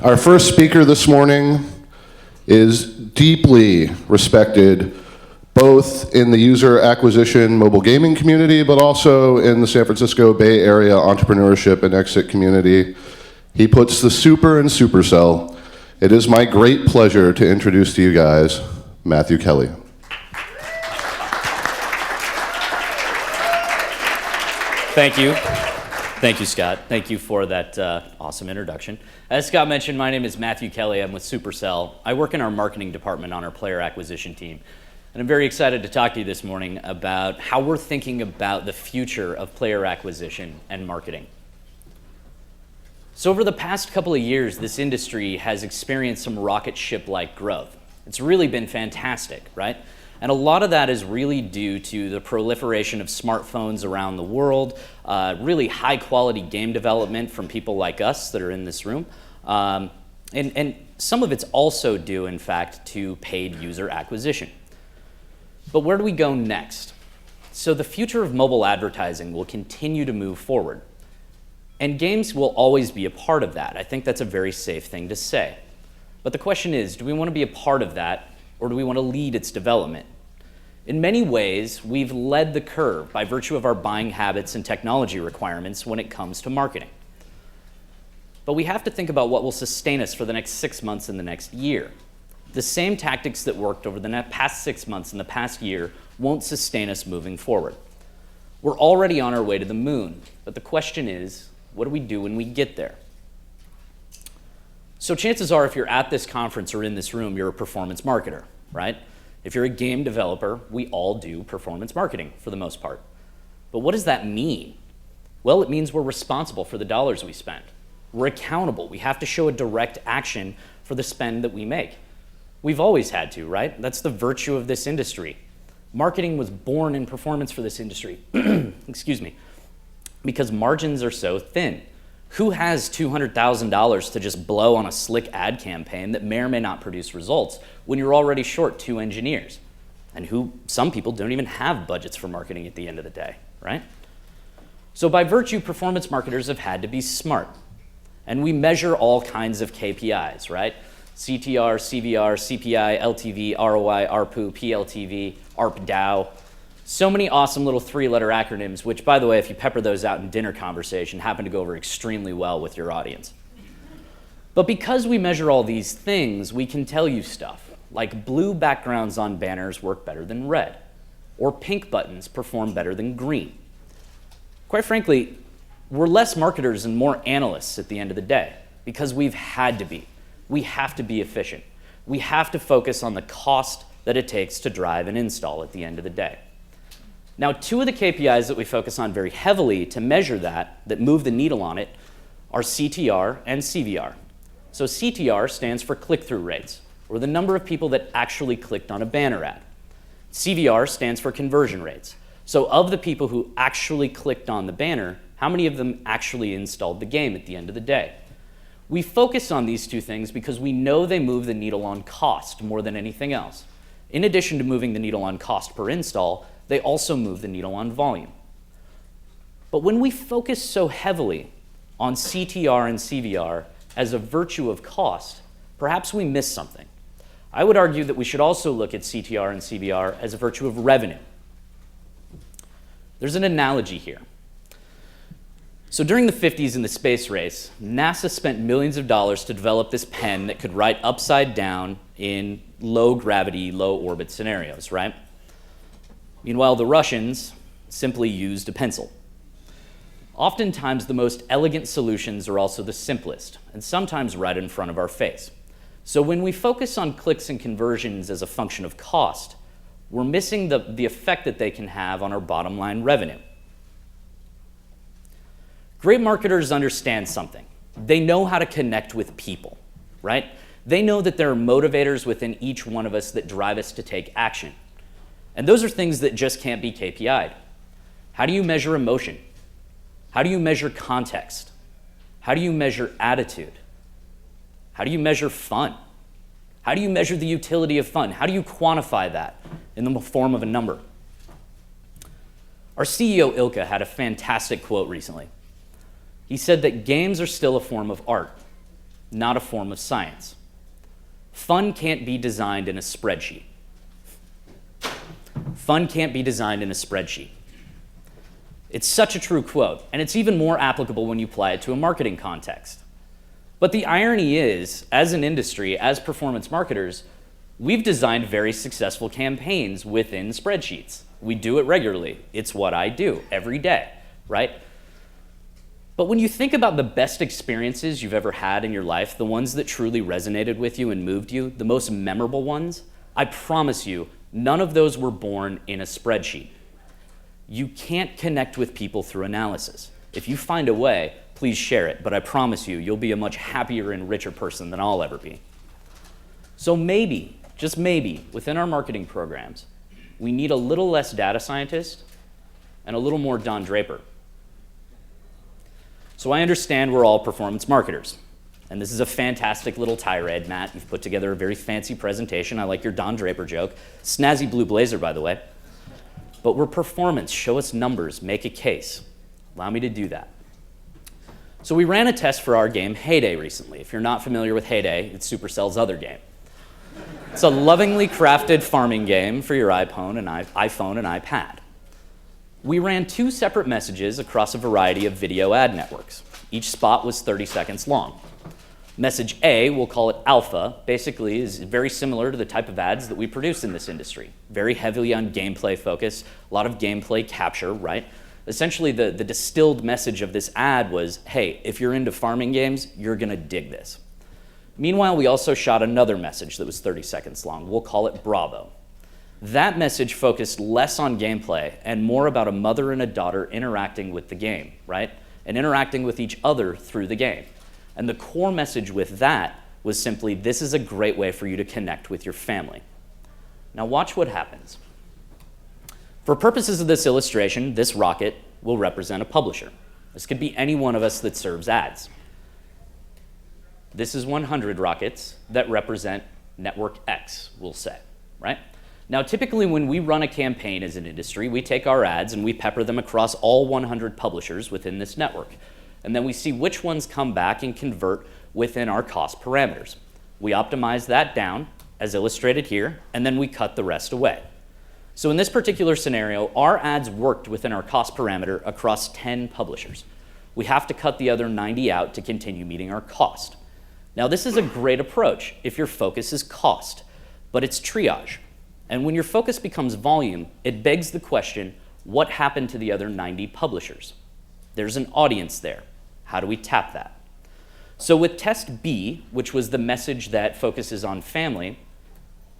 Our first speaker this morning is deeply respected both in the user acquisition mobile gaming community, but also in the San Francisco Bay Area entrepreneurship and exit community. He puts the super in Supercell. It is my great pleasure to introduce to you guys Matthew KELLIE. Thank you. Thank you, Scott. Thank you for that awesome introduction. As Scott mentioned, my name is Matthew KELLIE. I'm with Supercell. I work in our marketing department on our player acquisition team. And I'm very excited to talk to you this morning about how we're thinking about the future of player acquisition and marketing. So over the past couple of years, this industry has experienced some rocket ship-like growth. It's really been fantastic, right? And a lot of that is really due to the proliferation of smartphones around the world, really high quality game development from people like us that are in this room. And some of it's also due, in fact, to paid user acquisition. But where do we go next? So the future of mobile advertising will continue to move forward. And games will always be a part of that. I think that's a very safe thing to say. But the question is, do we want to be a part of that, or do we want to lead its development? In many ways, we've led the curve by virtue of our buying habits and technology requirements when it comes to marketing. But we have to think about what will sustain us for the next 6 months and the next year. The same tactics that worked over the past 6 months and the past year won't sustain us moving forward. We're already on our way to the moon, but the question is, what do we do when we get there? So chances are, if you're at this conference or in this room, you're a performance marketer, right? If you're a game developer, we all do performance marketing for the most part. But what does that mean? Well, it means we're responsible for the dollars we spend. We're accountable. We have to show a direct action for the spend that we make. We've always had to, right? That's the virtue of this industry. Marketing was born in performance for this industry, excuse me, because margins are so thin. Who has $200,000 to just blow on a slick ad campaign that may or may not produce results when you're already short 2 engineers? And some people don't even have budgets for marketing at the end of the day, right? So by virtue, performance marketers have had to be smart. And we measure all kinds of KPIs, right? CTR, CVR, CPI, LTV, ROI, ARPU, PLTV, ARPDAU. So many awesome little 3-letter acronyms, which, by the way, if you pepper those out in dinner conversation, happen to go over extremely well with your audience. But because we measure all these things, we can tell you stuff, like blue backgrounds on banners work better than red, or pink buttons perform better than green. Quite frankly, we're less marketers and more analysts at the end of the day, because we've had to be. We have to be efficient. We have to focus on the cost that it takes to drive an install at the end of the day. Now, 2 of the KPIs that we focus on very heavily to measure that move the needle on it, are CTR and CVR. So CTR stands for click-through rates, or the number of people that actually clicked on a banner ad. CVR stands for conversion rates. So of the people who actually clicked on the banner, how many of them actually installed the game at the end of the day? We focus on these 2 things because we know they move the needle on cost more than anything else. In addition to moving the needle on cost per install, they also move the needle on volume. But when we focus so heavily on CTR and CVR as a virtue of cost, perhaps we miss something. I would argue that we should also look at CTR and CVR as a virtue of revenue. There's an analogy here. So during the 50s in the space race, NASA spent millions of dollars to develop this pen that could write upside down in low gravity, low orbit scenarios, right? Meanwhile, the Russians simply used a pencil. Oftentimes, the most elegant solutions are also the simplest, and sometimes right in front of our face. So when we focus on clicks and conversions as a function of cost, we're missing the effect that they can have on our bottom line revenue. Great marketers understand something. They know how to connect with people, right? They know that there are motivators within each one of us that drive us to take action. And those are things that just can't be KPI'd. How do you measure emotion? How do you measure context? How do you measure attitude? How do you measure fun? How do you measure the utility of fun? How do you quantify that in the form of a number? Our CEO, Ilka, had a fantastic quote recently. He said that games are still a form of art. not a form of science. Fun can't be designed in a spreadsheet. Fun can't be designed in a spreadsheet. It's such a true quote, and it's even more applicable when you apply it to a marketing context. But the irony is, as an industry, as performance marketers, we've designed very successful campaigns within spreadsheets. We do it regularly. It's what I do every day, right? But when you think about the best experiences you've ever had in your life, the ones that truly resonated with you and moved you, the most memorable ones, I promise you, none of those were born in a spreadsheet. You can't connect with people through analysis. If you find a way, please share it, but I promise you, you'll be a much happier and richer person than I'll ever be. So maybe, just maybe, within our marketing programs, we need a little less data scientist and a little more Don Draper. So I understand we're all performance marketers, and this is a fantastic little tirade, Matt. You've put together a very fancy presentation. I like your Don Draper joke. Snazzy blue blazer, by the way. But we're performance. Show us numbers. Make a case. Allow me to do that. So we ran a test for our game Heyday recently. If you're not familiar with Heyday, it's Supercell's other game. It's a lovingly crafted farming game for your iPhone and iPad. We ran 2 separate messages across a variety of video ad networks. Each spot was 30 seconds long. Message A, we'll call it alpha, basically is very similar to the type of ads that we produce in this industry. Very heavily on gameplay focus, a lot of gameplay capture, right? Essentially, the distilled message of this ad was, hey, if you're into farming games, you're gonna dig this. Meanwhile, we also shot another message that was 30 seconds long. We'll call it Bravo. That message focused less on gameplay and more about a mother and a daughter interacting with the game, right? And interacting with each other through the game. And the core message with that was simply, this is a great way for you to connect with your family. Now watch what happens. For purposes of this illustration, this rocket will represent a publisher. This could be any one of us that serves ads. This is 100 rockets that represent network X, we'll say, right? Now, typically when we run a campaign as an industry, we take our ads and we pepper them across all 100 publishers within this network. And then we see which ones come back and convert within our cost parameters. We optimize that down, as illustrated here, and then we cut the rest away. So in this particular scenario, our ads worked within our cost parameter across 10 publishers. We have to cut the other 90 out to continue meeting our cost. Now, this is a great approach if your focus is cost, but it's triage. And when your focus becomes volume, it begs the question, what happened to the other 90 publishers? There's an audience there. How do we tap that? So with test B, which was the message that focuses on family,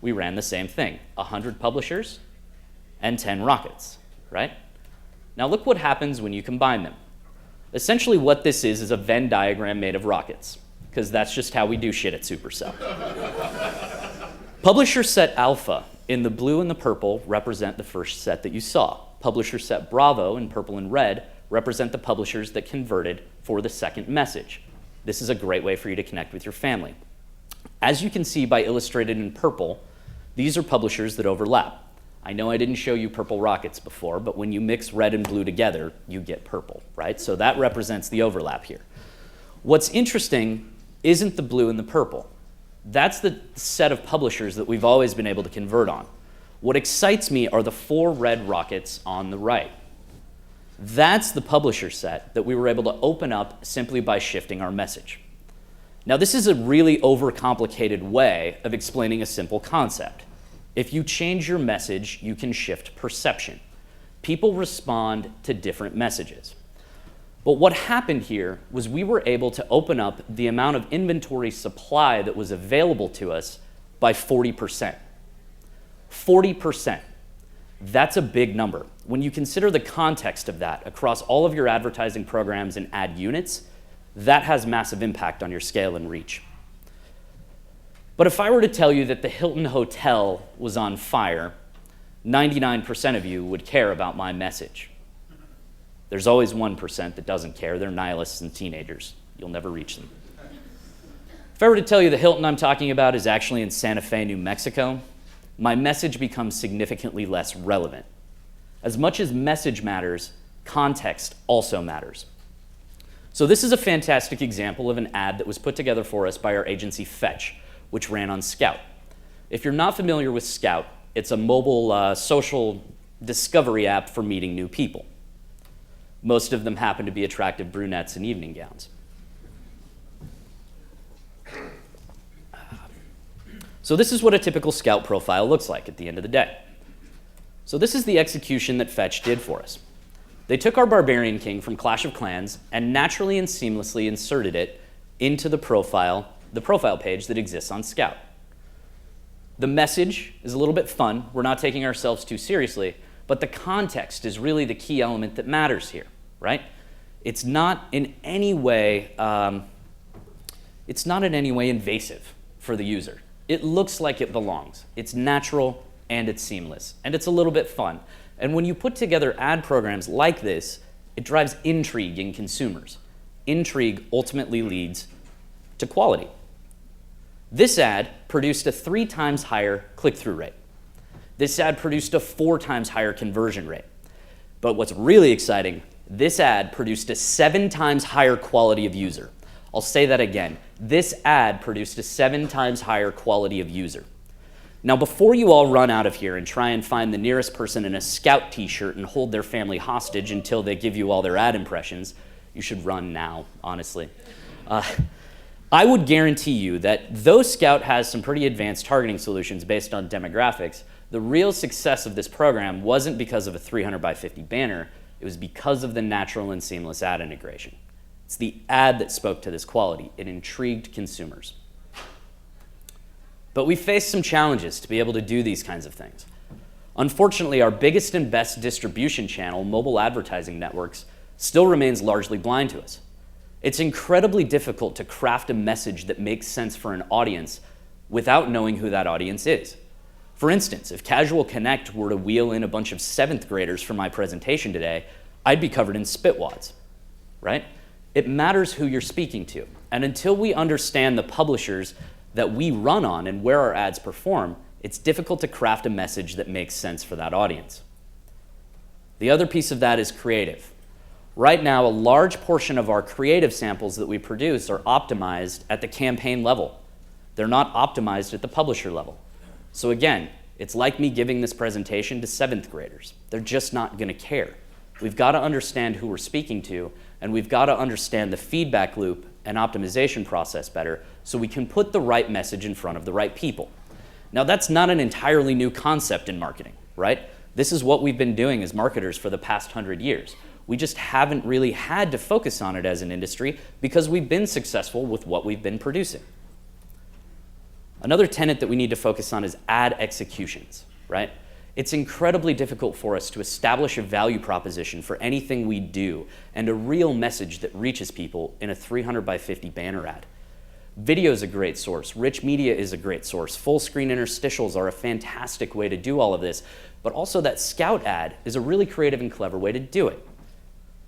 we ran the same thing, 100 publishers and 10 rockets, right? Now look what happens when you combine them. Essentially what this is a Venn diagram made of rockets, because that's just how we do shit at Supercell. Publisher set alpha in the blue and the purple represent the first set that you saw. Publisher set Bravo in purple and red represent the publishers that converted for the second message. This is a great way for you to connect with your family. As you can see by illustrated in purple, these are publishers that overlap. I know I didn't show you purple rockets before, but when you mix red and blue together, you get purple, right? So that represents the overlap here. What's interesting isn't the blue and the purple. That's the set of publishers that we've always been able to convert on. What excites me are the 4 red rockets on the right. That's the publisher set that we were able to open up simply by shifting our message. Now, this is a really overcomplicated way of explaining a simple concept. If you change your message, you can shift perception. People respond to different messages. But what happened here was we were able to open up the amount of inventory supply that was available to us by 40%. 40%. That's a big number. When you consider the context of that across all of your advertising programs and ad units, that has massive impact on your scale and reach. But if I were to tell you that the Hilton Hotel was on fire, 99% of you would care about my message. There's always 1% that doesn't care. They're nihilists and teenagers. You'll never reach them. If I were to tell you the Hilton I'm talking about is actually in Santa Fe, New Mexico, my message becomes significantly less relevant. As much as message matters, context also matters. So this is a fantastic example of an ad that was put together for us by our agency Fetch, which ran on Scout. If you're not familiar with Scout, it's a mobile social discovery app for meeting new people. Most of them happen to be attractive brunettes in evening gowns. So this is what a typical Scout profile looks like at the end of the day. So this is the execution that Fetch did for us. They took our Barbarian King from Clash of Clans and naturally and seamlessly inserted it into the profile page that exists on Scout. The message is a little bit fun. We're not taking ourselves too seriously, but the context is really the key element that matters here, right? It's not in any way invasive for the user. It looks like it belongs. It's natural and it's seamless, and it's a little bit fun. And when you put together ad programs like this, it drives intrigue in consumers. Intrigue ultimately leads to quality. This ad produced a 3 times higher click-through rate. This ad produced a 4 times higher conversion rate. But what's really exciting, this ad produced a 7 times higher quality of user. I'll say that again. This ad produced a 7 times higher quality of user. Now, before you all run out of here and try and find the nearest person in a Scout t-shirt and hold their family hostage until they give you all their ad impressions, you should run now, honestly. I would guarantee you that though Scout has some pretty advanced targeting solutions based on demographics, the real success of this program wasn't because of a 300 by 50 banner, it was because of the natural and seamless ad integration. It's the ad that spoke to this quality. It intrigued consumers. But we faced some challenges to be able to do these kinds of things. Unfortunately, our biggest and best distribution channel, mobile advertising networks, still remains largely blind to us. It's incredibly difficult to craft a message that makes sense for an audience without knowing who that audience is. For instance, if Casual Connect were to wheel in a bunch of 7th graders for my presentation today, I'd be covered in spitwads, right? It matters who you're speaking to. And until we understand the publishers that we run on and where our ads perform, it's difficult to craft a message that makes sense for that audience. The other piece of that is creative. Right now, a large portion of our creative samples that we produce are optimized at the campaign level. They're not optimized at the publisher level. So again, it's like me giving this presentation to 7th graders. They're just not going to care. We've got to understand who we're speaking to, and we've got to understand the feedback loop and optimization process better so we can put the right message in front of the right people. Now, that's not an entirely new concept in marketing, right? This is what we've been doing as marketers for the past 100 years. We just haven't really had to focus on it as an industry because we've been successful with what we've been producing. Another tenet that we need to focus on is ad executions, right? It's incredibly difficult for us to establish a value proposition for anything we do and a real message that reaches people in a 300 by 50 banner ad. Video is a great source. Rich media is a great source. Full screen interstitials are a fantastic way to do all of this, but also that Scout ad is a really creative and clever way to do it.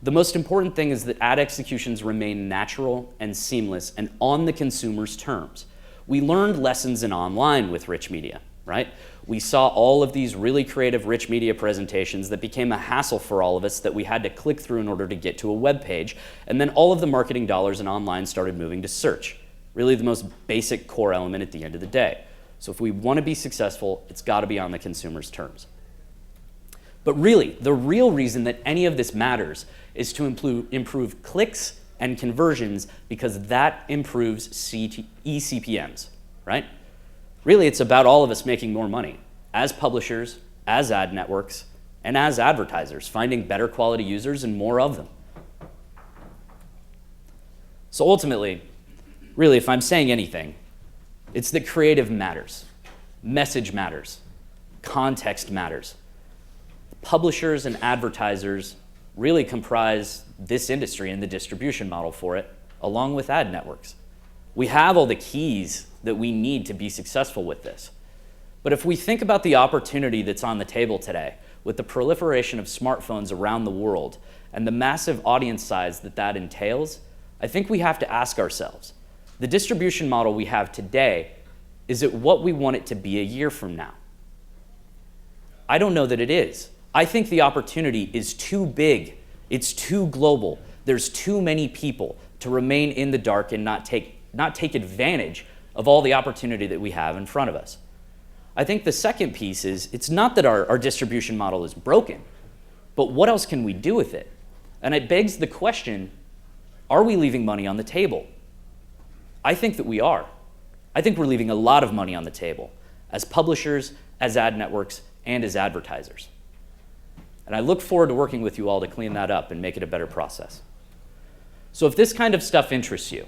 The most important thing is that ad executions remain natural and seamless and on the consumer's terms. We learned lessons in online with rich media, right? We saw all of these really creative rich media presentations that became a hassle for all of us that we had to click through in order to get to a web page, and then all of the marketing dollars in online started moving to search, really the most basic core element at the end of the day. So if we want to be successful, it's got to be on the consumer's terms. But really, the real reason that any of this matters is to improve clicks and conversions because that improves eCPMs, right? Really, it's about all of us making more money as publishers, as ad networks, and as advertisers, finding better quality users and more of them. So ultimately, really, if I'm saying anything, it's that creative matters, message matters, context matters. Publishers and advertisers really comprise this industry and the distribution model for it, along with ad networks. We have all the keys that we need to be successful with this. But if we think about the opportunity that's on the table today, with the proliferation of smartphones around the world and the massive audience size that that entails, I think we have to ask ourselves, the distribution model we have today, is it what we want it to be a year from now? I don't know that it is. I think the opportunity is too big, it's too global, There's too many people to remain in the dark and not take advantage of all the opportunity that we have in front of us. I think the second piece is, it's not that our distribution model is broken, but what else can we do with it? And it begs the question, are we leaving money on the table? I think that we are. I think we're leaving a lot of money on the table as publishers, as ad networks, and as advertisers. And I look forward to working with you all to clean that up and make it a better process. So if this kind of stuff interests you,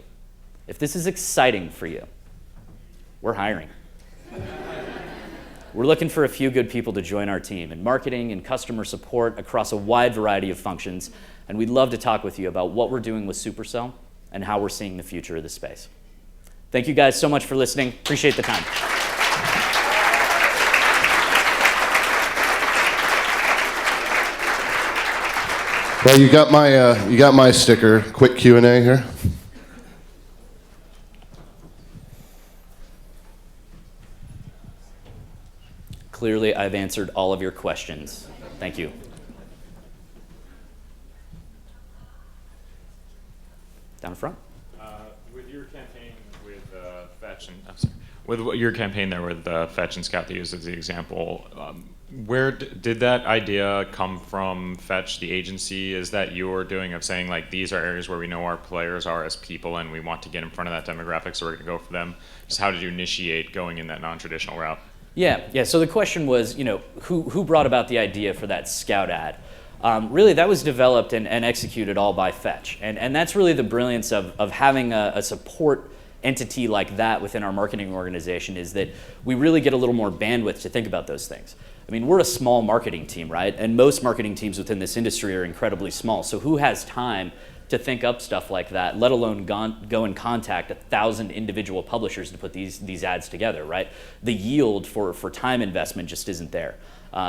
if this is exciting for you, we're hiring. We're looking for a few good people to join our team in marketing and customer support across a wide variety of functions, and we'd love to talk with you about what we're doing with Supercell and how we're seeing the future of the space. Thank you guys so much for listening. Appreciate the time. Well, you got my sticker. Quick Q&A here. Clearly, I've answered all of your questions. Thank you. Down front. With your campaign with Fetch and with your campaign there with Fetch and Scout, that you used as the example, where did that idea come from? Fetch, the agency, is that you're doing of saying like these are areas where we know our players are as people and we want to get in front of that demographic, so we're going to go for them. Just how did you initiate going in that non-traditional route? Yeah. So the question was, who brought about the idea for that Scout ad? Really, that was developed and executed all by Fetch. And that's really the brilliance of having a support entity like that within our marketing organization, is that we really get a little more bandwidth to think about those things. I mean, we're a small marketing team, right? And most marketing teams within this industry are incredibly small. So who has time to think up stuff like that, let alone go and contact 1,000 individual publishers to put these ads together, right? The yield for time investment just isn't there.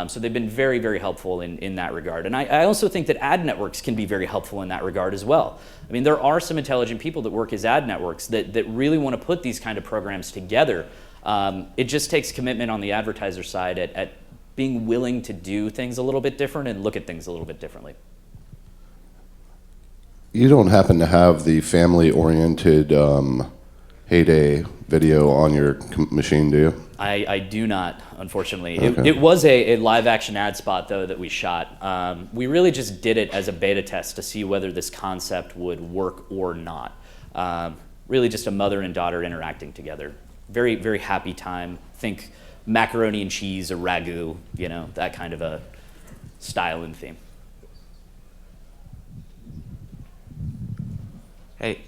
So they've been very, very helpful in that regard. And I also think that ad networks can be very helpful in that regard as well. I mean, there are some intelligent people that work as ad networks that really want to put these kind of programs together. It just takes commitment on the advertiser side at being willing to do things a little bit different and look at things a little bit differently. You don't happen to have the family-oriented Heyday video on your machine, do you? I do not, unfortunately. Okay. It was a live-action ad spot, though, that we shot. We really just did it as a beta test to see whether this concept would work or not. Really just a mother and daughter interacting together. Very, very happy time. Think macaroni and cheese, a ragu, that kind of a style and theme. Hey,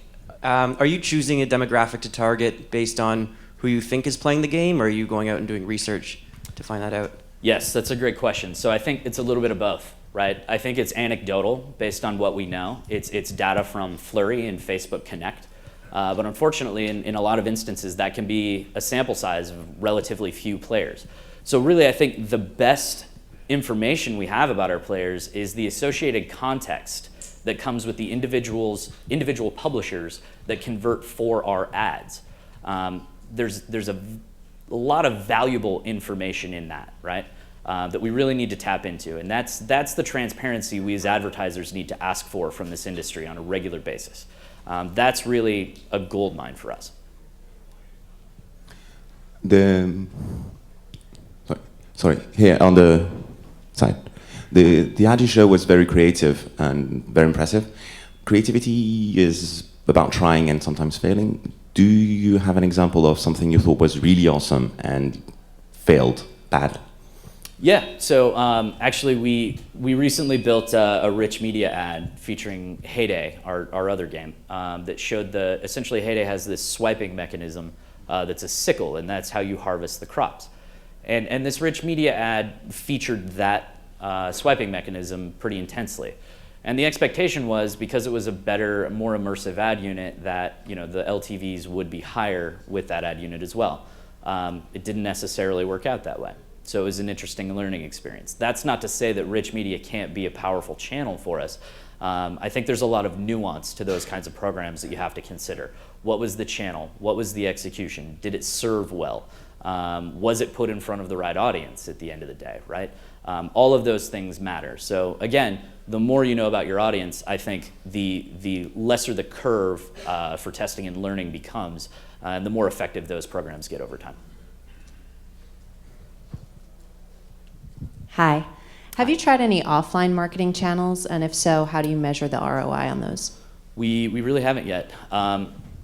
are you choosing a demographic to target based on who you think is playing the game, or are you going out and doing research to find that out? Yes, that's a great question. So I think it's a little bit of both, right? I think it's anecdotal based on what we know. It's data from Flurry and Facebook Connect. But unfortunately, in a lot of instances, that can be a sample size of relatively few players. So really, I think the best information we have about our players is the associated context that comes with the individual publishers that convert for our ads. There's a lot of valuable information in that, right? That we really need to tap into, and that's the transparency we as advertisers need to ask for from this industry on a regular basis. That's really a gold mine for us. Sorry, here on the side. The ad you show was very creative and very impressive. Creativity is about trying and sometimes failing. Do you have an example of something you thought was really awesome and failed bad? Yeah, so actually we recently built a rich media ad featuring Heyday, our other game, that showed essentially Heyday has this swiping mechanism that's a sickle, and that's how you harvest the crops. And this rich media ad featured that swiping mechanism pretty intensely. And the expectation was, because it was a better, more immersive ad unit, that the LTVs would be higher with that ad unit as well. It didn't necessarily work out that way. So it was an interesting learning experience. That's not to say that rich media can't be a powerful channel for us. I think there's a lot of nuance to those kinds of programs that you have to consider. What was the channel? What was the execution? Did it serve well? Was it put in front of the right audience at the end of the day, right? All of those things matter. So again, the more you know about your audience, I think the lesser the curve for testing and learning becomes, and the more effective those programs get over time. Hi. Have you tried any offline marketing channels? And if so, how do you measure the ROI on those? We really haven't yet.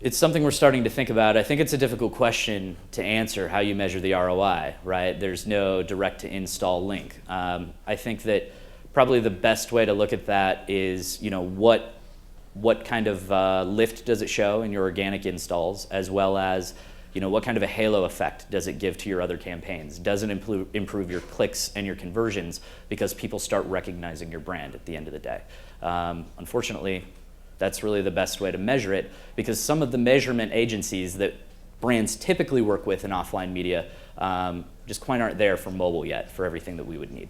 It's something we're starting to think about. I think it's a difficult question to answer, how you measure the ROI, right? There's no direct to install link. I think that probably the best way to look at that is, what kind of lift does it show in your organic installs, as well as, what kind of a halo effect does it give to your other campaigns? Does it improve your clicks and your conversions because people start recognizing your brand at the end of the day? Unfortunately, that's really the best way to measure it, because some of the measurement agencies that brands typically work with in offline media just quite aren't there for mobile yet for everything that we would need.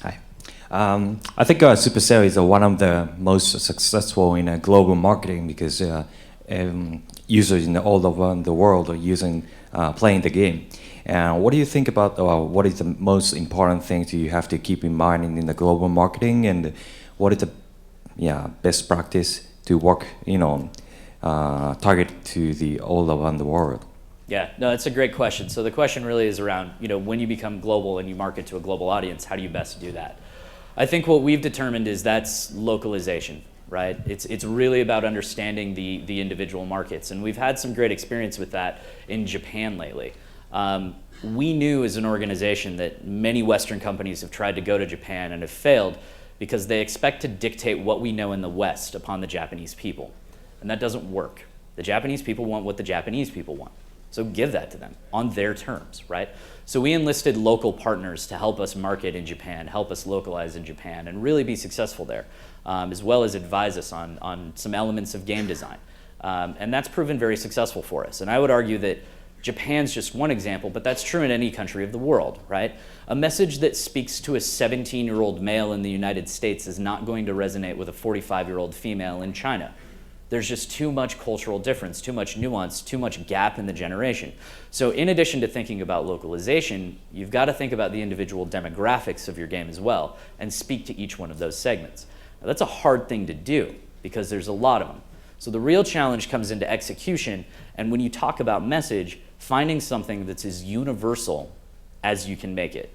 Hi. I think Supercell is one of the most successful in global marketing because users in all over the world are playing the game. And what do you think about what is the most important things you have to keep in mind in the global marketing, and what is the best practice to work target to the all around the world? Yeah, no, that's a great question. So the question really is around, when you become global and you market to a global audience, how do you best do that? I think what we've determined is that's localization, right? It's really about understanding the individual markets, and we've had some great experience with that in Japan lately. We knew as an organization that many Western companies have tried to go to Japan and have failed because they expect to dictate what we know in the West upon the Japanese people, and that doesn't work. The Japanese people want what the Japanese people want. So give that to them on their terms, right? So we enlisted local partners to help us market in Japan, help us localize in Japan, and really be successful there, as well as advise us on some elements of game design. And that's proven very successful for us. And I would argue that Japan's just one example, but that's true in any country of the world, right? A message that speaks to a 17-year-old male in the United States is not going to resonate with a 45-year-old female in China. There's just too much cultural difference, too much nuance, too much gap in the generation. So in addition to thinking about localization, you've got to think about the individual demographics of your game as well and speak to each one of those segments. Now, that's a hard thing to do because there's a lot of them. So the real challenge comes into execution, and when you talk about message, finding something that's as universal as you can make it.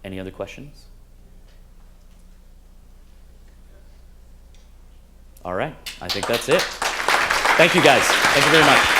Any other questions? All right, I think that's it. Thank you guys. Thank you very much.